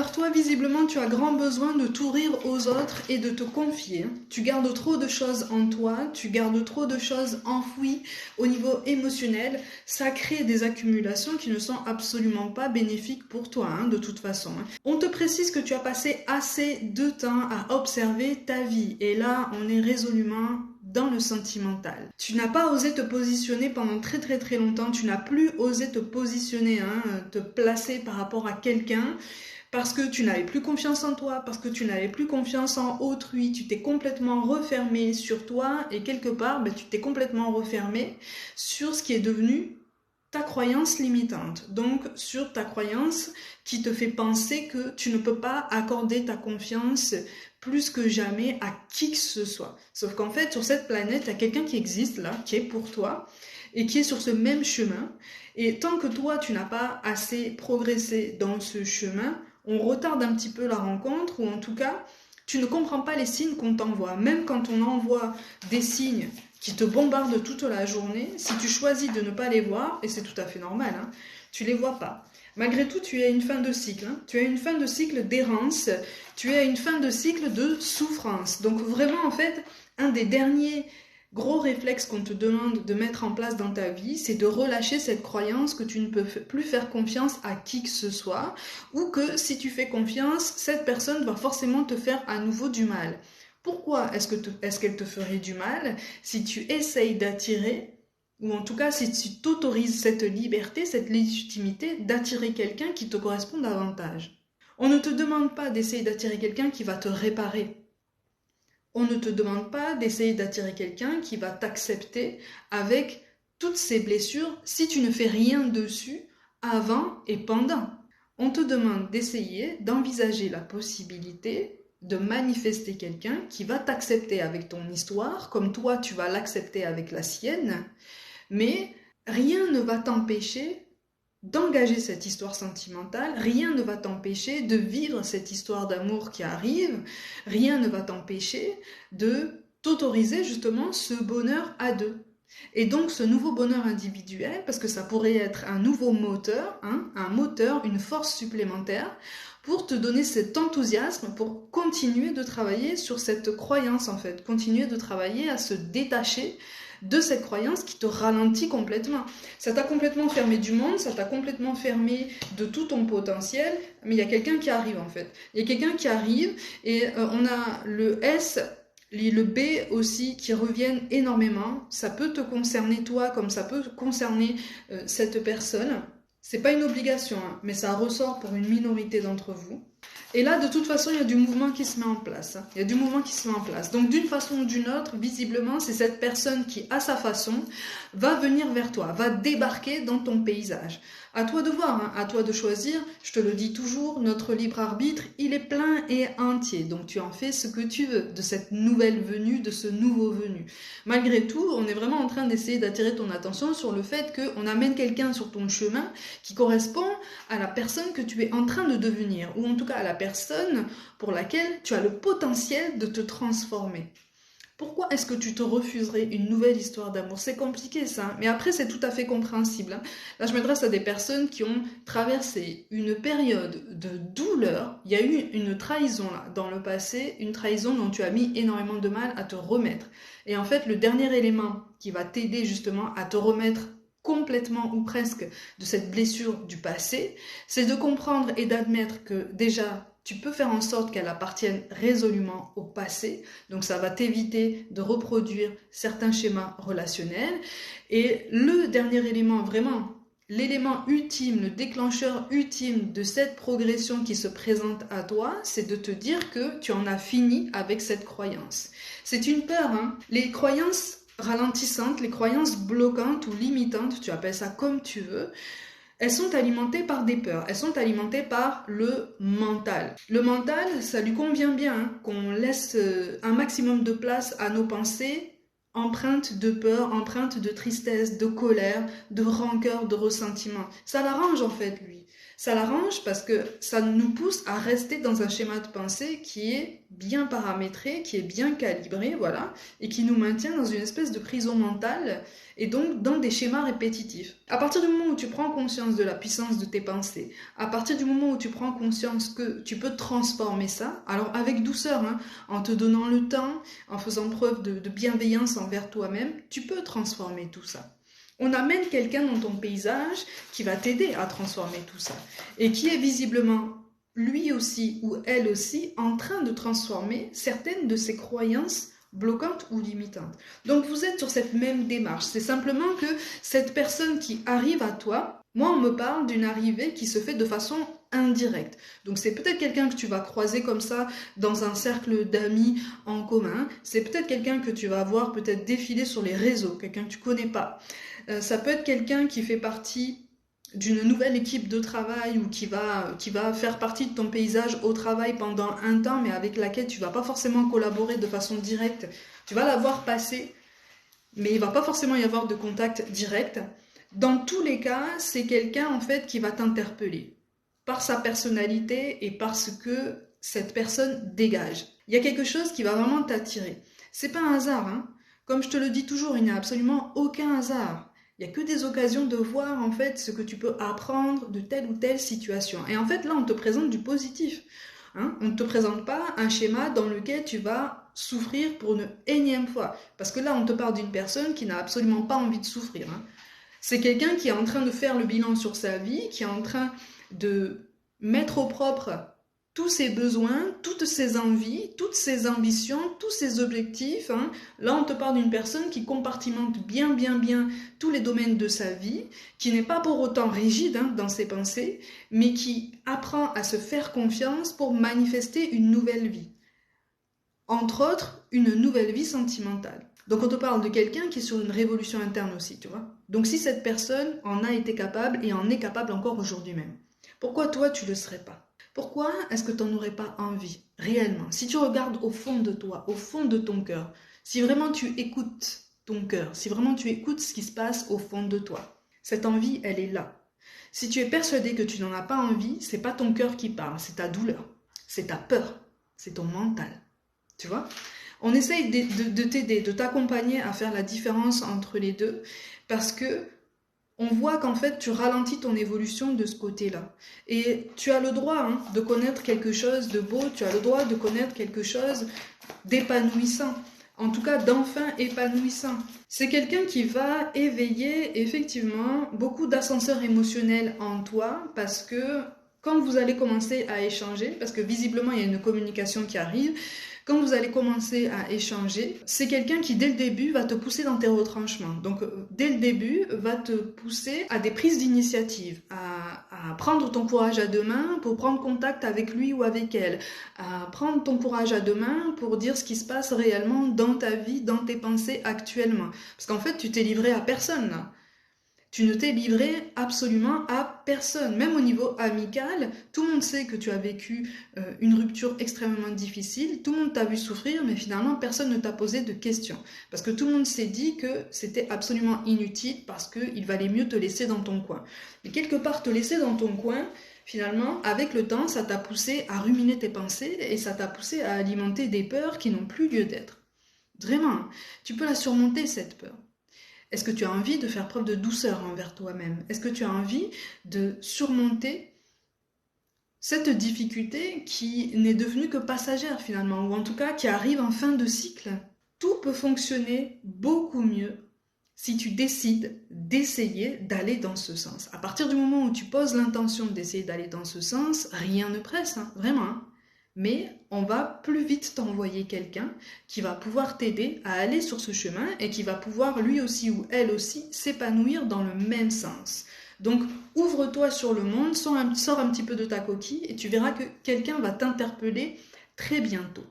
Alors toi, visiblement, tu as grand besoin de t'ouvrir aux autres et de te confier. Tu gardes trop de choses en toi, tu gardes trop de choses enfouies au niveau émotionnel. Ça crée des accumulations qui ne sont absolument pas bénéfiques pour toi, de toute façon. On te précise que tu as passé assez de temps à observer ta vie. Et là, on est résolument dans le sentimental. Tu n'as pas osé te positionner pendant très longtemps. Tu n'as plus osé te positionner, te placer par rapport à quelqu'un. Parce que tu n'avais plus confiance en toi, parce que tu n'avais plus confiance en autrui, tu t'es complètement refermé sur toi et quelque part, tu t'es complètement refermé sur ce qui est devenu ta croyance limitante. Donc, sur ta croyance qui te fait penser que tu ne peux pas accorder ta confiance plus que jamais à qui que ce soit. Sauf qu'en fait, sur cette planète, il y a quelqu'un qui existe là, qui est pour toi et qui est sur ce même chemin. Et tant que toi, tu n'as pas assez progressé dans ce chemin, on retarde un petit peu la rencontre, ou en tout cas, tu ne comprends pas les signes qu'on t'envoie. Même quand on envoie des signes qui te bombardent toute la journée, si tu choisis de ne pas les voir, et c'est tout à fait normal, tu les vois pas. Malgré tout, tu as une fin de cycle. Tu as une fin de cycle d'errance, tu as une fin de cycle de souffrance. Donc vraiment, en fait, un des derniers gros réflexe qu'on te demande de mettre en place dans ta vie, c'est de relâcher cette croyance que tu ne peux plus faire confiance à qui que ce soit, ou que si tu fais confiance, cette personne va forcément te faire à nouveau du mal. Pourquoi est-ce qu'elle te ferait du mal si tu essayes d'attirer, ou en tout cas si tu t'autorises cette liberté, cette légitimité d'attirer quelqu'un qui te correspond davantage? On ne te demande pas d'essayer d'attirer quelqu'un qui va te réparer. On ne te demande pas d'essayer d'attirer quelqu'un qui va t'accepter avec toutes ses blessures si tu ne fais rien dessus avant et pendant. On te demande d'essayer d'envisager la possibilité de manifester quelqu'un qui va t'accepter avec ton histoire, comme toi tu vas l'accepter avec la sienne, mais rien ne va t'empêcher d'engager cette histoire sentimentale, rien ne va t'empêcher de vivre cette histoire d'amour qui arrive, rien ne va t'empêcher de t'autoriser justement ce bonheur à deux. Et donc ce nouveau bonheur individuel, parce que ça pourrait être un nouveau moteur, un moteur, une force supplémentaire, pour te donner cet enthousiasme, pour continuer de travailler sur cette croyance en fait, continuer de travailler à se détacher de cette croyance qui te ralentit complètement. Ça t'a complètement fermé du monde, ça t'a complètement fermé de tout ton potentiel, mais il y a quelqu'un qui arrive en fait. Il y a quelqu'un qui arrive et on a le S, le B aussi qui reviennent énormément. Ça peut te concerner toi comme ça peut concerner cette personne. C'est pas une obligation, mais ça ressort pour une minorité d'entre vous. Et là, de toute façon, il y a du mouvement qui se met en place. Il y a du mouvement qui se met en place. Donc, d'une façon ou d'une autre, visiblement, c'est cette personne qui, à sa façon, va venir vers toi, va débarquer dans ton paysage. À toi de voir, à toi de choisir. Je te le dis toujours, notre libre arbitre, il est plein et entier. Donc, tu en fais ce que tu veux de cette nouvelle venue, de ce nouveau venu. Malgré tout, on est vraiment en train d'essayer d'attirer ton attention sur le fait qu'on amène quelqu'un sur ton chemin qui correspond à la personne que tu es en train de devenir, ou en tout cas à la personne pour laquelle tu as le potentiel de te transformer. Pourquoi est-ce que tu te refuserais une nouvelle histoire d'amour? C'est compliqué ça, mais après c'est tout à fait compréhensible. Là je m'adresse à des personnes qui ont traversé une période de douleur. Il y a eu une trahison là, dans le passé, une trahison dont tu as mis énormément de mal à te remettre. Et en fait le dernier élément qui va t'aider justement à te remettre complètement ou presque de cette blessure du passé, c'est de comprendre et d'admettre que déjà tu peux faire en sorte qu'elle appartienne résolument au passé, donc ça va t'éviter de reproduire certains schémas relationnels. Et le dernier élément, vraiment, l'élément ultime, le déclencheur ultime de cette progression qui se présente à toi, c'est de te dire que tu en as fini avec cette croyance. C'est une peur, Les croyances ralentissantes, les croyances bloquantes ou limitantes, tu appelles ça comme tu veux, elles sont alimentées par des peurs, elles sont alimentées par le mental. Le mental, ça lui convient bien qu'on laisse un maximum de place à nos pensées empreintes de peur, empreintes de tristesse, de colère, de rancœur, de ressentiment. Ça l'arrange en fait lui. Ça l'arrange parce que ça nous pousse à rester dans un schéma de pensée qui est bien paramétré, qui est bien calibré, voilà, et qui nous maintient dans une espèce de prison mentale et donc dans des schémas répétitifs. À partir du moment où tu prends conscience de la puissance de tes pensées, à partir du moment où tu prends conscience que tu peux transformer ça, alors avec douceur, hein, en te donnant le temps, en faisant preuve de bienveillance envers toi-même, tu peux transformer tout ça. On amène quelqu'un dans ton paysage qui va t'aider à transformer tout ça et qui est visiblement lui aussi ou elle aussi en train de transformer certaines de ses croyances bloquantes ou limitantes. Donc vous êtes sur cette même démarche. C'est simplement que cette personne qui arrive à toi, moi on me parle d'une arrivée qui se fait de façon indirecte. Donc c'est peut-être quelqu'un que tu vas croiser comme ça dans un cercle d'amis en commun. C'est peut-être quelqu'un que tu vas voir peut-être défiler sur les réseaux, quelqu'un que tu connais pas. Ça peut être quelqu'un qui fait partie d'une nouvelle équipe de travail ou qui va faire partie de ton paysage au travail pendant un temps, mais avec laquelle tu vas pas forcément collaborer de façon directe. Tu vas la voir passer, mais il va pas forcément y avoir de contact direct. Dans tous les cas, c'est quelqu'un en fait qui va t'interpeller par sa personnalité et par ce que cette personne dégage. Il y a quelque chose qui va vraiment t'attirer. C'est pas un hasard, hein. Comme je te le dis toujours, il n'y a absolument aucun hasard. Il n'y a que des occasions de voir en fait ce que tu peux apprendre de telle ou telle situation. Et en fait là on te présente du positif. Hein, on ne te présente pas un schéma dans lequel tu vas souffrir pour une énième fois. Parce que là on te parle d'une personne qui n'a absolument pas envie de souffrir. Hein. C'est quelqu'un qui est en train de faire le bilan sur sa vie, qui est en train de mettre au propre tous ses besoins, toutes ses envies, toutes ses ambitions, tous ses objectifs. Hein. Là, on te parle d'une personne qui compartimente bien tous les domaines de sa vie, qui n'est pas pour autant rigide hein, dans ses pensées, mais qui apprend à se faire confiance pour manifester une nouvelle vie. Entre autres, une nouvelle vie sentimentale. Donc on te parle de quelqu'un qui est sur une révolution interne aussi, tu vois. Donc si cette personne en a été capable et en est capable encore aujourd'hui même, pourquoi toi tu le serais pas ? Pourquoi est-ce que tu n'en aurais pas envie, réellement? Si tu regardes au fond de toi, au fond de ton cœur, si vraiment tu écoutes ton cœur, si vraiment tu écoutes ce qui se passe au fond de toi, cette envie, elle est là. Si tu es persuadé que tu n'en as pas envie, c'est pas ton cœur qui parle, c'est ta douleur, c'est ta peur, c'est ton mental. Tu vois? On essaye de t'aider, de t'accompagner à faire la différence entre les deux, parce que on voit qu'en fait, tu ralentis ton évolution de ce côté-là. Et tu as le droit hein, de connaître quelque chose de beau, tu as le droit de connaître quelque chose d'épanouissant. En tout cas, d'enfin épanouissant. C'est quelqu'un qui va éveiller effectivement beaucoup d'ascenseurs émotionnels en toi parce que quand vous allez commencer à échanger, parce que visiblement il y a une communication qui arrive, quand vous allez commencer à échanger, c'est quelqu'un qui dès le début va te pousser dans tes retranchements. Donc dès le début va te pousser à des prises d'initiative, à prendre ton courage à deux mains pour prendre contact avec lui ou avec elle, à prendre ton courage à deux mains pour dire ce qui se passe réellement dans ta vie, dans tes pensées actuellement. Parce qu'en fait tu t'es livré à personne là. Tu ne t'es livré absolument à personne. Même au niveau amical, tout le monde sait que tu as vécu une rupture extrêmement difficile. Tout le monde t'a vu souffrir, mais finalement, personne ne t'a posé de questions. Parce que tout le monde s'est dit que c'était absolument inutile parce qu'il valait mieux te laisser dans ton coin. Mais quelque part, te laisser dans ton coin, finalement, avec le temps, ça t'a poussé à ruminer tes pensées et ça t'a poussé à alimenter des peurs qui n'ont plus lieu d'être. Vraiment, tu peux la surmonter, cette peur. Est-ce que tu as envie de faire preuve de douceur envers toi-même? Est-ce que tu as envie de surmonter cette difficulté qui n'est devenue que passagère finalement, ou en tout cas qui arrive en fin de cycle? Tout peut fonctionner beaucoup mieux si tu décides d'essayer d'aller dans ce sens. À partir du moment où tu poses l'intention d'essayer d'aller dans ce sens, rien ne presse, hein, vraiment. Hein. Mais on va plus vite t'envoyer quelqu'un qui va pouvoir t'aider à aller sur ce chemin et qui va pouvoir lui aussi ou elle aussi s'épanouir dans le même sens. Donc ouvre-toi sur le monde, sors un petit peu de ta coquille et tu verras que quelqu'un va t'interpeller très bientôt.